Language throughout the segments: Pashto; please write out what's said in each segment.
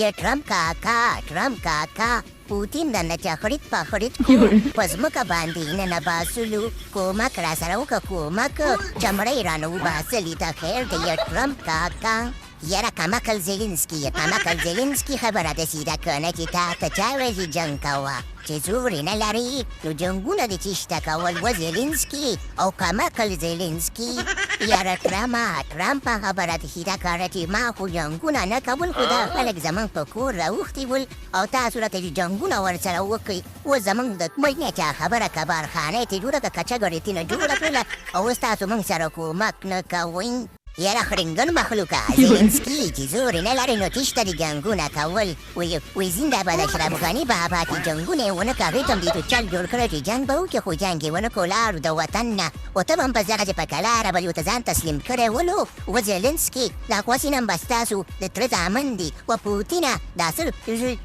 یا ټرمپ کاکا پوتین د نچخړیت پخړیت کو پزمکه باندې نه باسلو کومک را سره وکړه کومک چمړی رانه وباسلي ته خیر دی یا ټرمپ کاکا یاره کمکل زیلینسکي خبره د سیده کنه چې تا ته چا ویلي جنګ کوه چې زورې نه لري نو جنګونه دې چیشته کول و زیلینسکي او کمکل زیلینسکي یاره ټرمپ خبره د سیده کړه چې ما خو جنګونه نه کول خو دا خلک زموږ په کور راوښتي ول او تاسو راته چې جنګونه ورسره وکړئ اوس زموږ د مړینې چا خبره کبارخانه یې ترې جوړه کړه کچه ګړې ترېنه جوړه کړله او اوس تاسو موږ سره کومک نه کوئ یاره خرنګن مخلوقه زیلینسکي چې زورې نه لري نو تېښته د جنګونه کول وی زنده باد اشرف غني بابا چې جنګونه یې ونه کړه هغې ته هم دې تو چل جوړ کړی چې جنګ به وکړي خو جنګ یې ونه کړو لاړو د وطن نه او ته به هم په دغسې په کلاره بل یو ته ځان تسلیم کړی ولو و زیلینسکي دا خواسین هم به ستاسو د تره زامن دي و پوتینه دا څه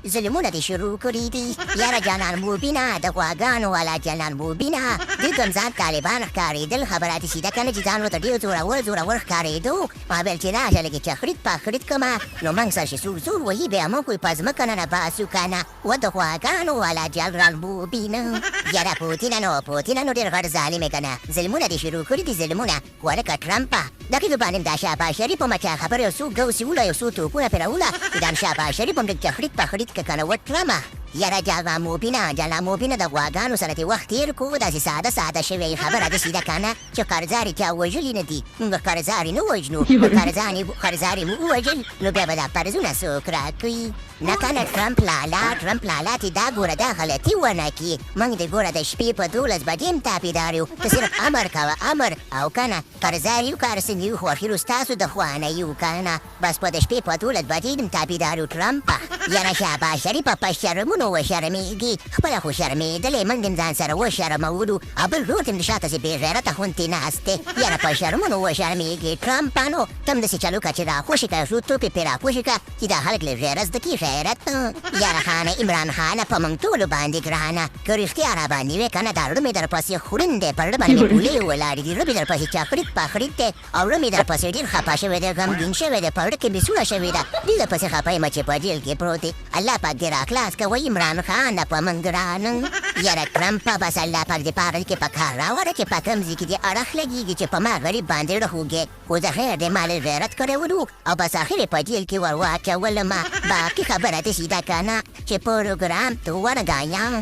ظلمونه دې شروع کړي دي یاره جانان موبینه د غواګانو والا جانان موبینه دوی کوم ځان طالبان ښکارېدل خبره دې سیده کنه چې ځان ورته ډېر زورور ښکارېدل ما بل چې راشه لږې چخرید پخرید کمه نو موږ سره چې زور وهي بیا موږ خو یې په ځمکه نه راباسو کنه و د غواګانو والا جنرال موبینه یاره پوتینه نو ډېر غټ ظالم یې کنه ظلمونه دې شروع کړي دي ظلمونه ولکه ټرمپه دقیقو باندې دا شهباز شریف هم چا خبره یو څو ګوسې وله یو څو توپونه پرې راوله چې دا شهباز شریف هم لږ چخرید پخرید که کنه و ټرمه یاره جنرال موبینه د غواګانو سره دې وخت تېر کړو داسې ساده شوې خبره ده سیده کنه چې قرضاري چا وژلي نه دي موږ قرضاري نه وژنو قرضاري مو ووژل نو بیا به دا قرضونه څوک راکوي نه کنه ټرمپ لالا چې دا ګوره دا غلطي ونه کړي موږ دې ګوره د شپې په 12 بجې هم تابعدار یو ته صرف امر کوه امر او کنه قرضار یو کارسن یو خو اخر ستاسو د خوا نه یو کنه بس په د شپې په 12 بجې هم تابعدار یو ټرمپه یاره شهباز شریفه په شرمونو وشرمېږي خپله خو شرمېدلې موږ هم ځان سره وشرمولو او بل روټ هم د شاته چې بې غیرته غوندې ناست دی یاره په شرمونو وشرمېږي ټرمپانو ته هم داسې چلو کړه چې راخوشي کړه څو توپې پرې راخوشي کړه چې دا خلک له غیرت زده کړي غیرت یاره خانه عمران خانه په موږ ټولو باندې ګرانه که رښتیا را باندې وې که نه دا رمې در پسې خوړین دی پر زړه باندې مې ګولې ولاړې دي رمې در پسې چاکړیت پاخړیت دی او رمې در پسې ډېر خفه شوی دی غمګین شوی دی په زړه کې مې سوړه شوې ده ډېر در پسې خفه یم چې په جیل کې پروت دی الله پاک دې راخلاص که وایي عمران خان په موږ ګرانه یاره ټرمپه بس الله پاک دې په هغه کې په کار راوړه چې په کوم ځای کې دې اړخ لګېږي چې په ما غریب باندې رخوږې خو زه خیر دې ما لږ غیرت کړی ولو او بس اخر یې په جیل کې ور واچولم باقي خبره دې سیده کنه چې پروګرام تو ورګایم